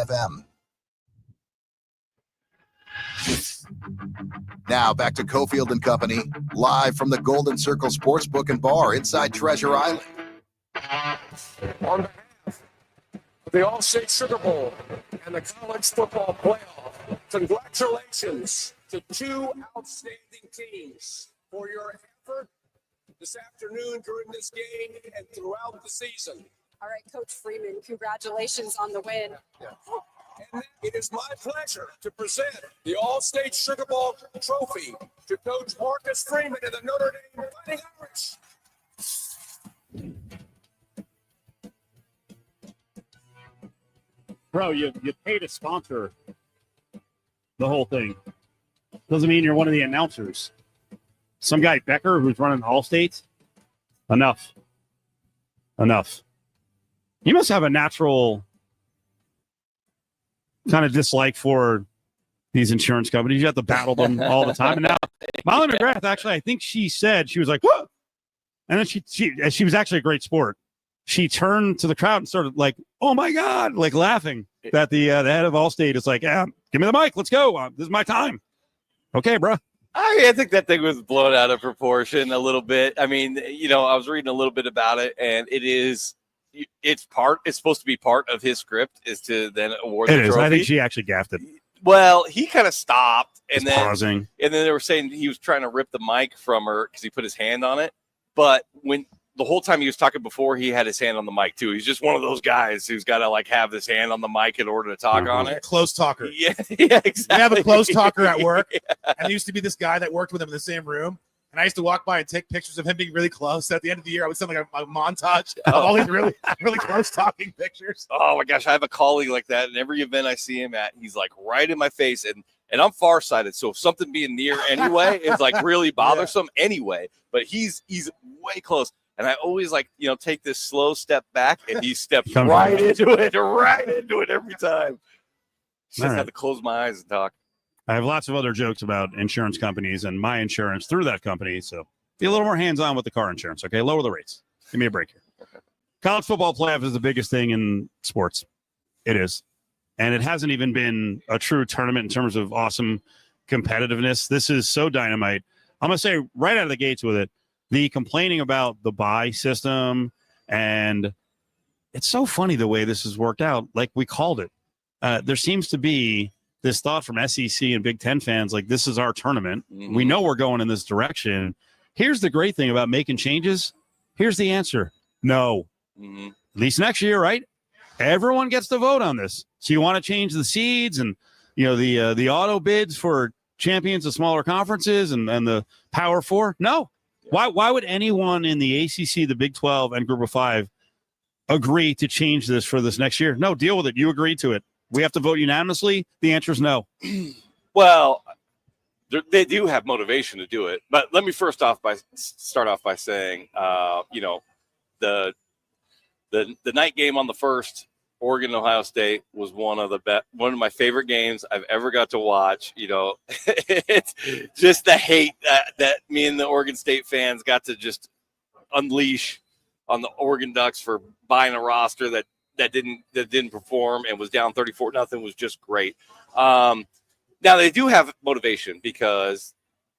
FM. Now back to Cofield and Company, live from the Golden Circle Sportsbook and Bar inside Treasure Island. On behalf of the All-State Sugar Bowl and the College Football Playoff, congratulations to two outstanding teams for your effort this afternoon during this game and throughout the season. All right, Coach Freeman, congratulations on the win. And it is my pleasure to present the All-State Sugar Bowl trophy to Coach Marcus Freeman and the Notre Dame Fighting Irish. Bro, you pay to sponsor the whole thing. Doesn't mean you're one of the announcers. Some guy, Becker, who's running All-State, enough. You must have a natural kind of dislike for these insurance companies. You have to battle them all the time. And now, Molly McGrath, actually, I think she said, she was like, whoa! And then she was actually a great sport. She turned to the crowd and started like, oh my God, like laughing that the head of Allstate is like, yeah, give me the mic. Let's go. This is my time. Okay, bro. I think that thing was blown out of proportion a little bit. I mean, I was reading a little bit about it, and it's supposed to be part of his script is to then award the trophy. I think she actually gaffed it. Well, he kind of stopped and then pausing. And then they were saying he was trying to rip the mic from her because he put his hand on it. But when the whole time he was talking before, he had his hand on the mic too. He's just one of those guys who's got to like have his hand on the mic in order to talk on it. Close talker. Yeah, exactly. We have a close talker at work. Yeah. And there used to be this guy that worked with him in the same room. And I used to walk by and take pictures of him being really close. At the end of the year, I would send like a montage of all these really, really close talking pictures. Oh my gosh, I have a colleague like that. And every event I see him at, he's like right in my face. And I'm farsighted. So if something being near anyway is like really bothersome anyway, but he's way close. And I always take this slow step back, and he steps right into it every time. Just have to close my eyes and talk. I have lots of other jokes about insurance companies and my insurance through that company. So be a little more hands-on with the car insurance. Okay. Lower the rates. Give me a break here. Okay. College football playoff is the biggest thing in sports. It is. And it hasn't even been a true tournament in terms of awesome competitiveness. This is so dynamite. I'm going to say right out of the gates with it, the complaining about the bye system, and it's so funny the way this has worked out. Like we called it. There seems to be this thought from SEC and Big Ten fans, like this is our tournament. Mm-hmm. We know we're going in this direction. Here's the great thing about making changes. Here's the answer. No. Mm-hmm. At least next year, right? Everyone gets to vote on this. So you want to change the seeds and, the auto bids for champions of smaller conferences and the Power Four? No. Yeah. Why would anyone in the ACC, the Big 12, and Group of Five agree to change this for this next year? No, deal with it. You agreed to it. We have to vote unanimously. The answer is no. Well, they do have motivation to do it. But let me start off by saying, the night game on the first, Oregon Ohio State, was one of my favorite games I've ever got to watch. It's just the hate that me and the Oregon State fans got to just unleash on the Oregon Ducks for buying a roster that didn't perform and was down 34-0 was just great. Now they do have motivation because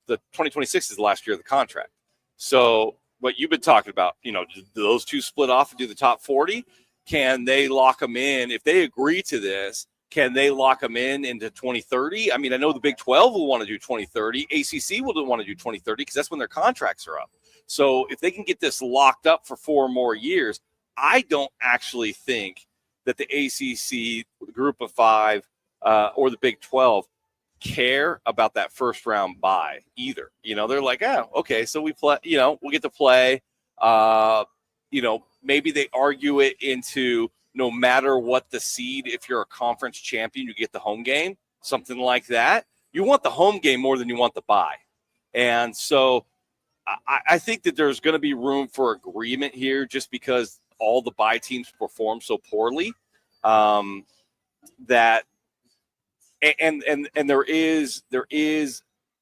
the 2026 is the last year of the contract. So what you've been talking about, do those two split off and do the top 40? Can they lock them in? If they agree to this, can they lock them in into 2030? I mean, I know the Big 12 will want to do 2030. ACC will want to do 2030 because that's when their contracts are up. So if they can get this locked up for 4 more years, I don't actually think that the ACC, the Group of Five, or the Big 12 care about that first round bye either. They're like, oh, okay, so we play. We'll get to play. Maybe they argue it into no matter what the seed. If you're a conference champion, you get the home game, something like that. You want the home game more than you want the bye, and so I think that there's going to be room for agreement here, just because all the bye teams perform so poorly, that and there is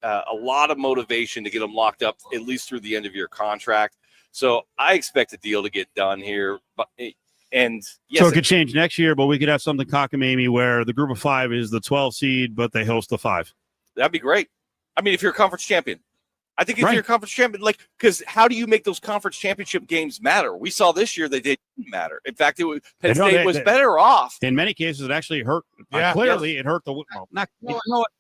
a lot of motivation to get them locked up at least through the end of your contract. So I expect the deal to get done here, but yes, So it could change next year, but we could have something cockamamie where the group of 5 is the 12 seed, but they host the 5. that'd be great. I mean, if you're a conference champion, I think if Right. you're a conference champion, like, because how do you make those conference championship games matter? We saw this year they didn't matter. In fact, Penn State was better off. In many cases, it actually hurt. Yeah. Clearly, it hurt the. Well, not. You know what?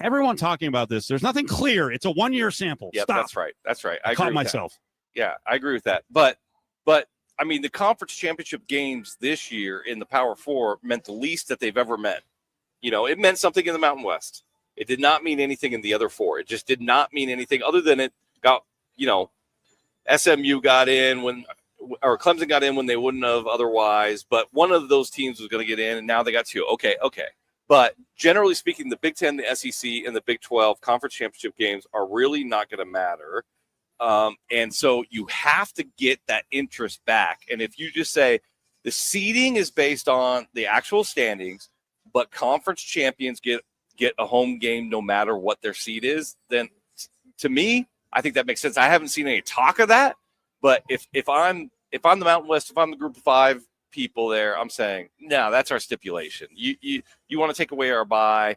Everyone talking about this. There's nothing clear. It's a 1-year sample. Yeah, Stop. that's right. That's right. I I agree caught with myself. That. Yeah, I agree with that. But I mean, the conference championship games this year in the Power Four meant the least that they've ever meant. You know, it meant something in the Mountain West. It did not mean anything in the other 4. It just did not mean anything other than it got, SMU got in or Clemson got in when they wouldn't have otherwise. But one of those teams was going to get in, and now they got 2. Okay. But generally speaking, the Big Ten, the SEC, and the Big 12 conference championship games are really not going to matter. And so you have to get that interest back. And if you just say the seeding is based on the actual standings, but conference champions get a home game no matter what their seed is, then to me, I think that makes sense. I haven't seen any talk of that, but if I'm the Mountain West, if I'm the group of 5 people there, I'm saying, no, that's our stipulation. You want to take away our bye,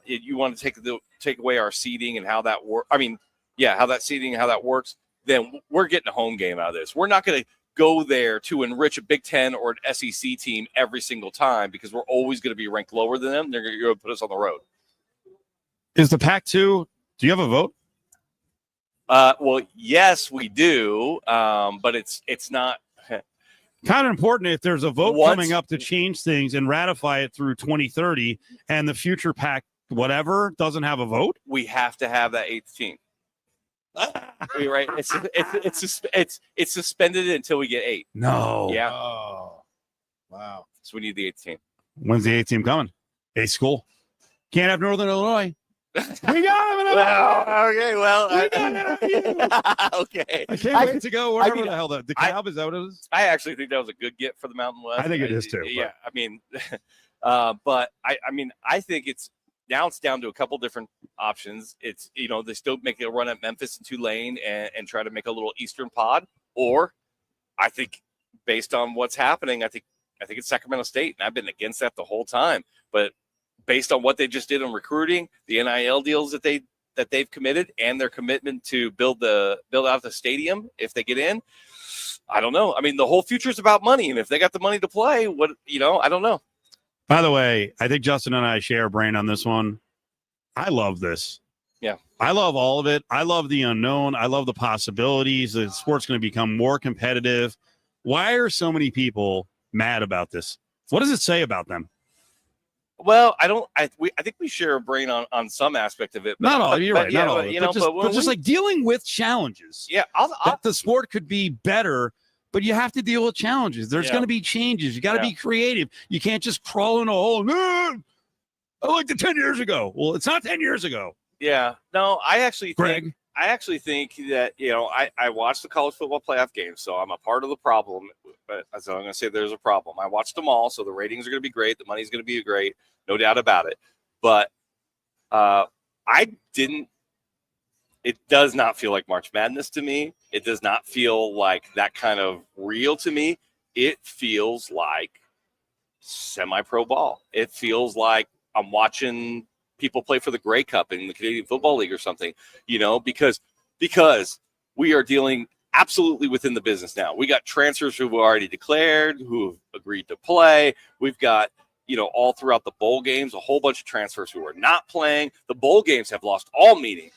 you want to take away our seeding and how that works. I mean, yeah, how that seeding, how that works, then we're getting a home game out of this. We're not going to go there to enrich a Big Ten or an SEC team every single time because we're always going to be ranked lower than them. They're going to put us on the road. Is the Pac-2? Do you have a vote? Well, yes, we do, but it's not kind of important if there's a vote coming up to change things and ratify it through 2030, and the future Pac whatever doesn't have a vote. We have to have that 8th team. Right? It's suspended until we get 8. No. Yeah. Oh, wow. So we need the 8th team. When's the 8th team coming? A school. Can't have Northern Illinois. We got him. Okay, well, okay. I can't wait to go wherever the hell the Cab is out of. I actually think that was a good get for the Mountain West. I think it is too. Yeah, I mean, but I think it's down to a couple different options. It's they still make a run at Memphis and Tulane and try to make a little Eastern pod, or I think based on what's happening, I think it's Sacramento State, and I've been against that the whole time, but based on what they just did in recruiting, the NIL deals that they've committed, and their commitment to build out the stadium if they get in, I don't know. I mean, the whole future is about money, and if they got the money to play, I don't know. By the way, I think Justin and I share a brain on this one. I love this. Yeah. I love all of it. I love the unknown. I love the possibilities. The sport's going to become more competitive. Why are so many people mad about this? What does it say about them? Well, I think we share a brain on some aspect of it. Not all. You're right. Yeah, not all. But just like dealing with challenges. Yeah, that the sport could be better, but you have to deal with challenges. There's going to be changes. You got to be creative. You can't just crawl in a hole. Man, I liked it 10 years ago. Well, it's not 10 years ago. Yeah. No, I actually Graig. think that I watched the college football playoff games, so I'm a part of the problem. But so I'm going to say there's a problem. I watched them all, so the ratings are going to be great. The money's going to be great. No doubt about it. But it does not feel like March Madness to me. It does not feel like that kind of real to me. It feels like semi-pro ball. It feels like I'm watching people play for the Grey Cup in the Canadian Football League or something, because we are dealing absolutely within the business now. We got transfers who have already declared, who have agreed to play. We've got all throughout the bowl games, a whole bunch of transfers who are not playing. The bowl games have lost all meaning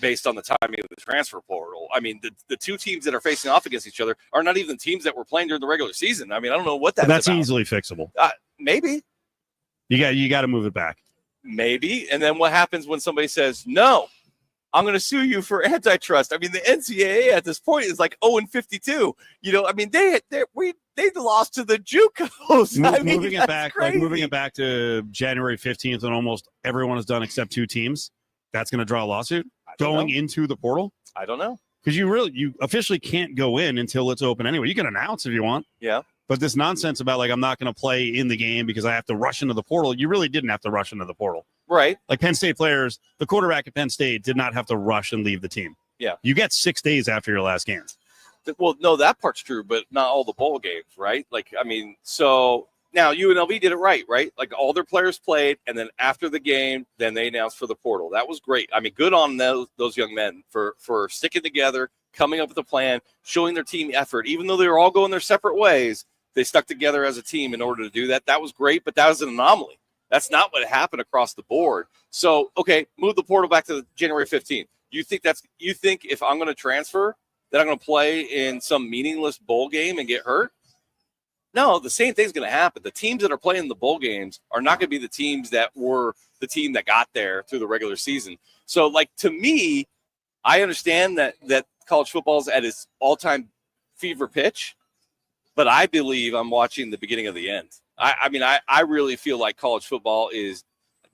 based on the timing of the transfer portal. I mean, the 2 teams that are facing off against each other are not even teams that were playing during the regular season. I mean, I don't know what that's about. Easily fixable. Maybe. You got to move it back. Maybe. And then what happens when somebody says, no, I'm going to sue you for antitrust? I mean, the NCAA at this point is like 0-52. I mean, they lost to the JUCOs. Moving it back to January 15th, and almost everyone is done except 2 teams. That's going to draw a lawsuit going into the portal. I don't know, because you officially can't go in until it's open anyway. You can announce if you want. Yeah. But this nonsense about I'm not going to play in the game because I have to rush into the portal. You really didn't have to rush into the portal. Right. Like Penn State players, the quarterback at Penn State did not have to rush and leave the team. Yeah. You get 6 days after your last game. Well, no, that part's true, but not all the bowl games, right? Like, I mean, so now UNLV did it right? Like all their players played, and then after the game, then they announced for the portal. That was great. I mean, good on those young men for sticking together, coming up with a plan, showing their team effort. Even though they were all going their separate ways, they stuck together as a team in order to do that. That was great, but that was an anomaly. That's not what happened across the board. So, okay, move the portal back to January 15th. You think if I'm going to transfer that I'm going to play in some meaningless bowl game and get hurt? No, the same thing's going to happen. The teams that are playing the bowl games are not going to be the teams that were the team that got there through the regular season. So, like, to me, I understand that college football is at its all-time fever pitch, but I believe I'm watching the beginning of the end. I really feel like college football is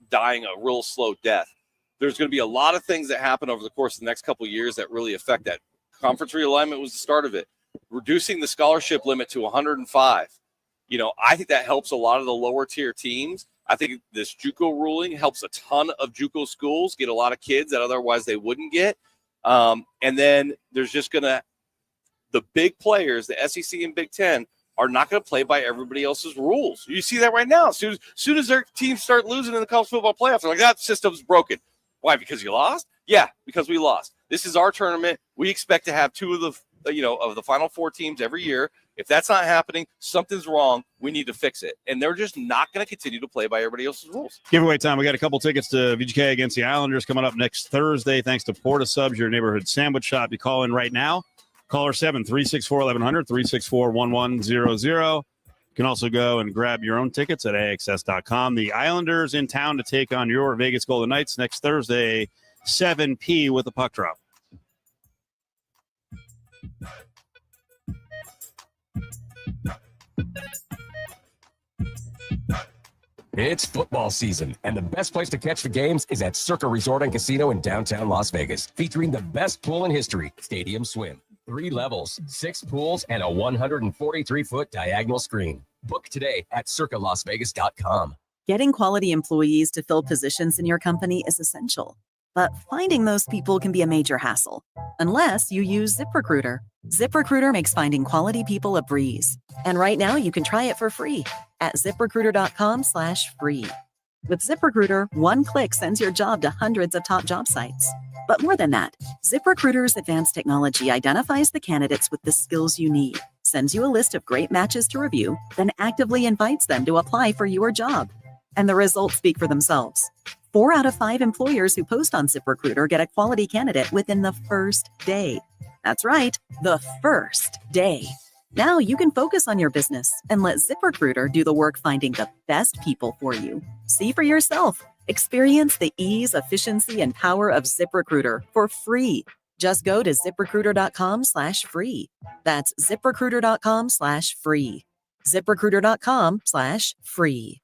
dying a real slow death. There's going to be a lot of things that happen over the course of the next couple of years that really affect that. Conference realignment was the start of it. Reducing the scholarship limit to 105. I think that helps a lot of the lower tier teams. I think this JUCO ruling helps a ton of JUCO schools get a lot of kids that otherwise they wouldn't get. And then there's just the big players, the SEC and Big Ten, are not going to play by everybody else's rules. You see that right now. As soon as their teams start losing in the college football playoffs, they're like, that system's broken. Why? Because you lost? Yeah, because we lost. This is our tournament. We expect to have two of the Final Four teams every year. If that's not happening, something's wrong. We need to fix it. And they're just not going to continue to play by everybody else's rules. Giveaway time. We got a couple tickets to VGK against the Islanders coming up next Thursday. Thanks to Porta Subs, your neighborhood sandwich shop. You call in right now. Caller 7-364-1100, 364-1100. You can also go and grab your own tickets at AXS.com. The Islanders in town to take on your Vegas Golden Knights next Thursday, 7 p.m. with a puck drop. It's football season, and the best place to catch the games is at Circa Resort and Casino in downtown Las Vegas, featuring the best pool in history, Stadium Swim. 3 levels, 6 pools, and a 143-foot diagonal screen. Book today at circalasvegas.com. Getting quality employees to fill positions in your company is essential, but finding those people can be a major hassle, unless you use ZipRecruiter. ZipRecruiter makes finding quality people a breeze. And right now you can try it for free at ZipRecruiter.com/free. With ZipRecruiter, one click sends your job to hundreds of top job sites. But more than that, ZipRecruiter's advanced technology identifies the candidates with the skills you need, sends you a list of great matches to review, then actively invites them to apply for your job. And the results speak for themselves. 4 out of 5 employers who post on ZipRecruiter get a quality candidate within the first day. That's right, the first day. Now you can focus on your business and let ZipRecruiter do the work finding the best people for you. See for yourself. Experience the ease, efficiency, and power of ZipRecruiter for free. Just go to ZipRecruiter.com/free. That's ZipRecruiter.com/free. ZipRecruiter.com/free.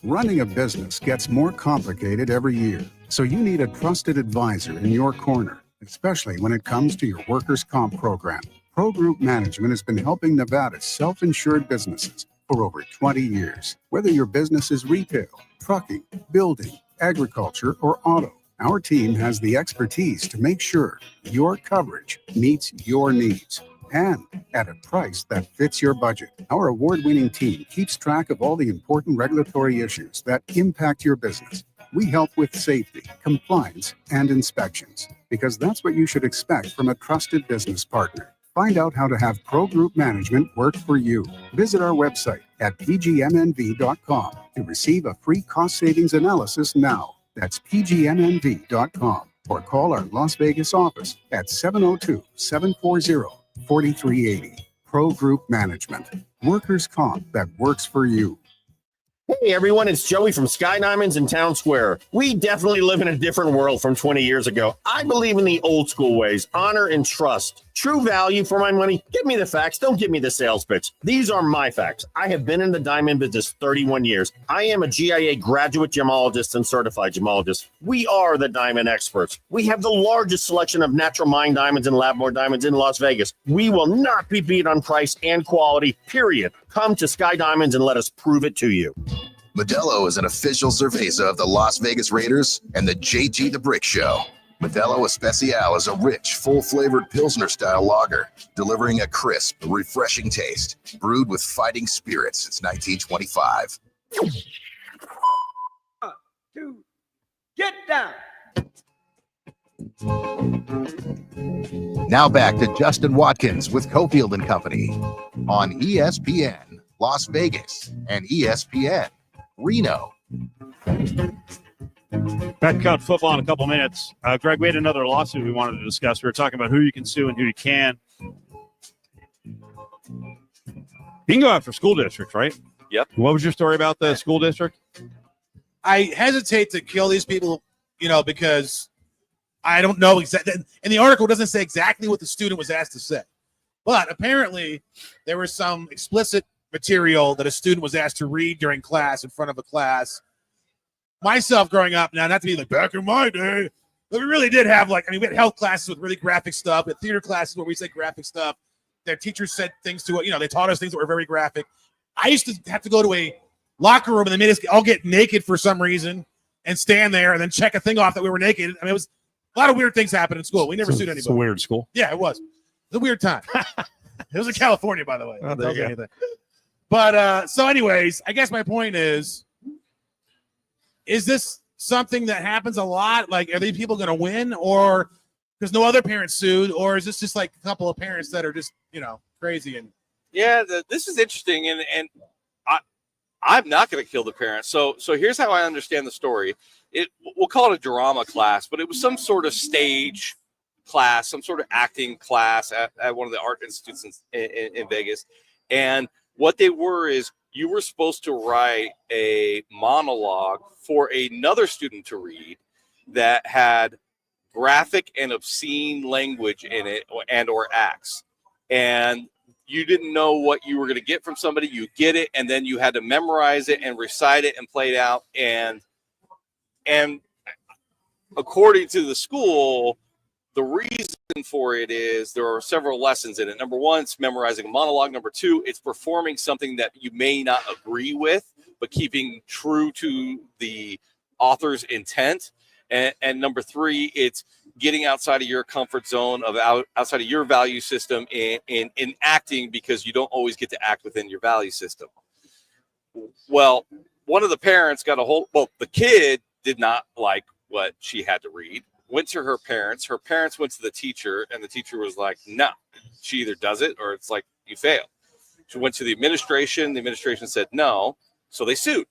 Running a business gets more complicated every year, so you need a trusted advisor in your corner, especially when it comes to your workers' comp program. Pro Group Management has been helping Nevada's self-insured businesses for over 20 years. Whether your business is retail, trucking, building, agriculture, or auto, our team has the expertise to make sure your coverage meets your needs and at a price that fits your budget. Our award-winning team keeps track of all the important regulatory issues that impact your business. We help with safety, compliance, and inspections, because that's what you should expect from a trusted business partner. Find out how to have Pro Group Management work for you. Visit our website at pgmnv.com to receive a free cost savings analysis now. That's pgmnv.com, or call our Las Vegas office at 702-740-4380. Pro Group Management. Workers' comp that works for you. Hey everyone, it's Joey from Sky Diamonds in Town Square. We definitely live in a different world from 20 years ago. I believe in the old school ways, honor and trust. True value for my money. Give me the facts, don't give me the sales pitch. These are my facts. I have been in the diamond business 31 years. I am a GIA graduate gemologist and certified gemologist. We are the diamond experts. We have the largest selection of natural mine diamonds and Labmore diamonds in Las Vegas. We will not be beat on price and quality, period. Come to Sky Diamonds and let us prove it to you. Modelo is an official cerveza of the Las Vegas Raiders and the JT the Brick Show. Modelo Especial is a rich, full-flavored Pilsner-style lager, delivering a crisp, refreshing taste. Brewed with fighting spirit since 1925. 1, 2, get down. Now back to Justin Watkins with Cofield and Company on ESPN Las Vegas and ESPN Reno. Back to college football in a couple minutes. Greg, we had another lawsuit we wanted to discuss. We were talking about who you can sue and who you can. You can go after school districts, right? Yep. What was your story about the school district? I hesitate to kill these people, because I don't know exactly. And the article doesn't say exactly what the student was asked to say. But apparently there was some explicit material that a student was asked to read during class in front of a class. Myself growing up, now not to be like back in my day, but we really did have we had health classes with really graphic stuff. We had theater classes where we said graphic stuff. Their teachers said things to it. They taught us things that were very graphic. I used to have to go to a locker room and they made us all get naked for some reason and stand there and then check a thing off that we were naked. I mean, it was a lot of weird things happened in school. We never sued anybody. It's a weird school. Yeah, it was. It was a weird time. It was in California, by the way. Oh, there you go. Anything. But so anyways, I guess my point is this something that happens a lot? Like, are these people going to win, or because no other parents sued, or is this just like a couple of parents that are just, crazy? And yeah, this is interesting. And I'm not going to kill the parents. So here's how I understand the story. We'll call it a drama class, but it was some sort of stage class, some sort of acting class at one of the art institutes in Vegas. And what they were is you were supposed to write a monologue for another student to read that had graphic and obscene language in it or acts. And you didn't know what you were going to get from somebody. You get it, and then you had to memorize it and recite it and play it out. And according to the school, the reason for it is there are several lessons in it. Number one, it's memorizing a monologue. Number two, it's performing something that you may not agree with, but keeping true to the author's intent. And number three, it's getting outside of your comfort zone, outside of your value system in acting, because you don't always get to act within your value system. Well, one of the parents got the kid did not like what she had to read, went to her parents. Her parents went to the teacher, and the teacher was like, no, she either does it or it's like you fail. She went to the administration. The administration said no, so they sued.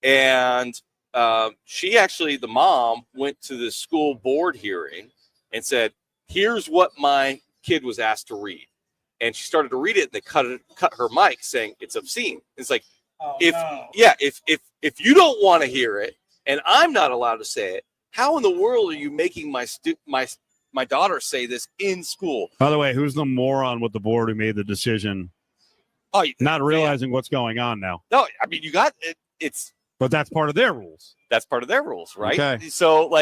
And the mom went to the school board hearing and said, here's what my kid was asked to read. And she started to read it, and they cut her mic, saying it's obscene. It's like, if you don't want to hear it and I'm not allowed to say it, how in the world are you making my daughter say this in school? By the way, who's the moron with the board who made the decision? Oh, not realizing what's going on now. No, I mean, you got it. But that's part of their rules. That's part of their rules, right? Okay. So,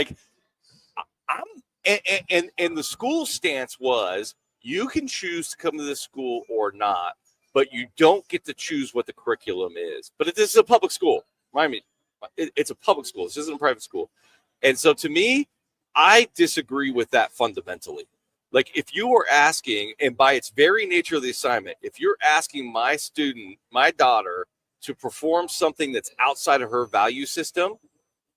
and the school stance was you can choose to come to this school or not, but you don't get to choose what the curriculum is. But this is a public school. I mean, it's a public school. This isn't a private school. And so to me, I disagree with that fundamentally. Like, if you are asking, and by its very nature of the assignment, if you're asking my student, my daughter, to perform something that's outside of her value system,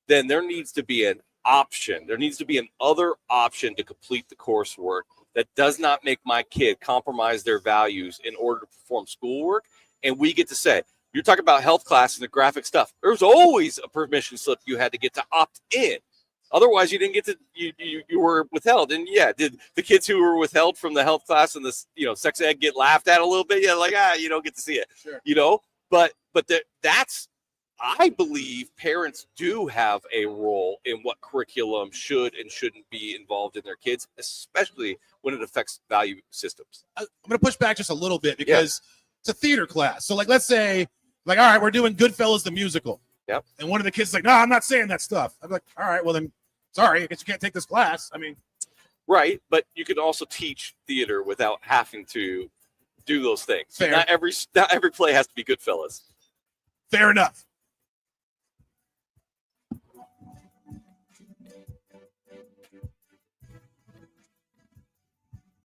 then there needs to be an option. There needs to be an other option to complete the coursework that does not make my kid compromise their values in order to perform schoolwork. And we get to say, you're talking about health class and the graphic stuff. There's always a permission slip you had to get to opt in. Otherwise, you didn't get to, you were withheld. And yeah, did the kids who were withheld from the health class and the sex ed get laughed at a little bit? Yeah, like, you don't get to see it, sure. But that's, I believe parents do have a role in what curriculum should and shouldn't be involved in their kids, especially when it affects value systems. I'm going to push back just a little bit because it's a theater class. So let's say all right, we're doing Goodfellas, the musical. Yep. And one of the kids is like, no, I'm not saying that stuff. I'm like, all right, well then, sorry, I guess you can't take this class. I mean. Right. But you can also teach theater without having to do those things. Fair. Not every play has to be Goodfellas. Fair enough.